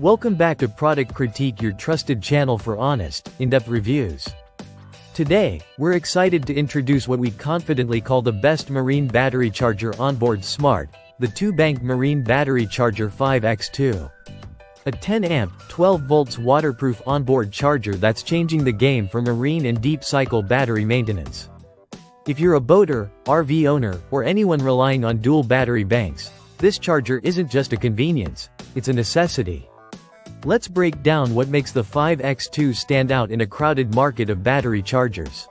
Welcome back to Product Critique, your trusted channel for honest, in-depth reviews. Today, we're excited to introduce what we confidently call the best marine battery charger onboard smart, the 2-bank marine battery charger 5X2. A 10-amp, 12-volts waterproof onboard charger that's changing the game for marine and deep-cycle battery maintenance. If you're a boater, RV owner, or anyone relying on dual battery banks, this charger isn't just a convenience, it's a necessity. Let's break down what makes the 5X2 stand out in a crowded market of battery chargers.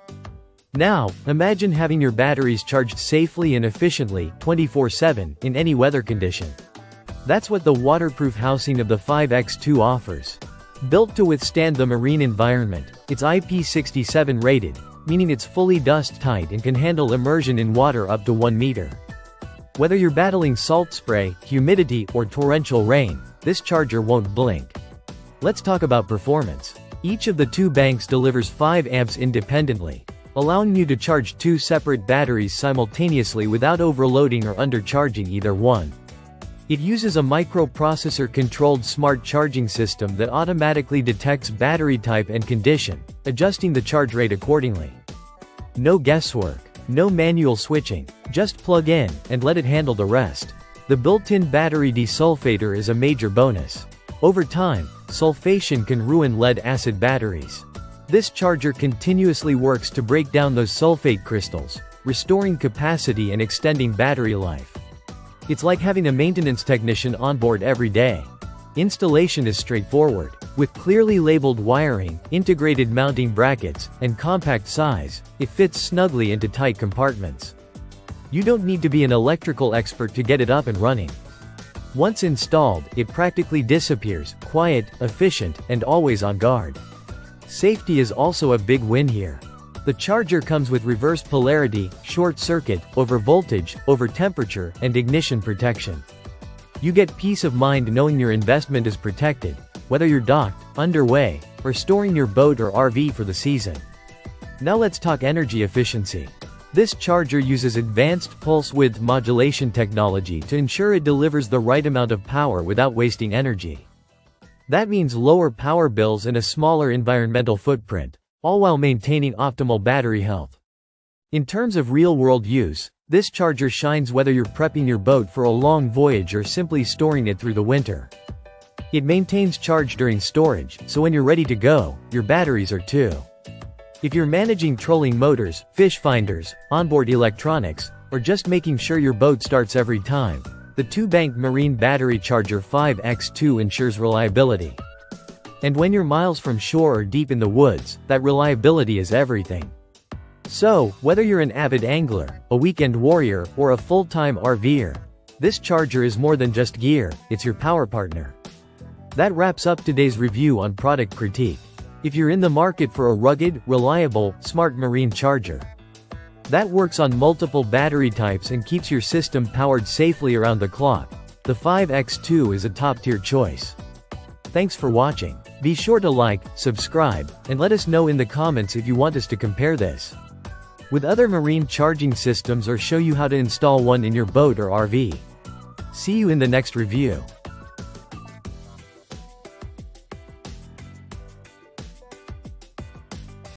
Now, imagine having your batteries charged safely and efficiently, 24/7, in any weather condition. That's what the waterproof housing of the 5X2 offers. Built to withstand the marine environment, it's IP67 rated, meaning it's fully dust-tight and can handle immersion in water up to 1 meter. Whether you're battling salt spray, humidity, or torrential rain, this charger won't blink. Let's talk about performance. Each of the 2 banks delivers 5 amps independently, allowing you to charge 2 separate batteries simultaneously without overloading or undercharging either one. It uses a microprocessor-controlled smart charging system that automatically detects battery type and condition, adjusting the charge rate accordingly. No guesswork, no manual switching, just plug in, and let it handle the rest. The built-in battery desulfator is a major bonus. Over time, sulfation can ruin lead-acid batteries. This charger continuously works to break down those sulfate crystals, restoring capacity and extending battery life. It's like having a maintenance technician on board every day. Installation is straightforward. With clearly labeled wiring, integrated mounting brackets, and compact size, it fits snugly into tight compartments. You don't need to be an electrical expert to get it up and running. Once installed, it practically disappears, quiet, efficient, and always on guard. Safety is also a big win here. The charger comes with reverse polarity, short circuit, over voltage, over temperature, and ignition protection. You get peace of mind knowing your investment is protected, whether you're docked, underway, or storing your boat or RV for the season. Now let's talk energy efficiency. This charger uses advanced pulse width modulation technology to ensure it delivers the right amount of power without wasting energy. That means lower power bills and a smaller environmental footprint, all while maintaining optimal battery health. In terms of real-world use, this charger shines whether you're prepping your boat for a long voyage or simply storing it through the winter. It maintains charge during storage, so when you're ready to go, your batteries are too. If you're managing trolling motors, fish finders, onboard electronics, or just making sure your boat starts every time, the 2-bank marine battery charger 5X2 ensures reliability. And when you're miles from shore or deep in the woods, that reliability is everything. So, whether you're an avid angler, a weekend warrior, or a full-time RVer, this charger is more than just gear, it's your power partner. That wraps up today's review on Product Critique. If you're in the market for a rugged, reliable, smart marine charger that works on multiple battery types and keeps your system powered safely around the clock, the 5X2 is a top-tier choice. Thanks for watching. Be sure to like, subscribe, and let us know in the comments if you want us to compare this with other marine charging systems or show you how to install one in your boat or RV. See you in the next review.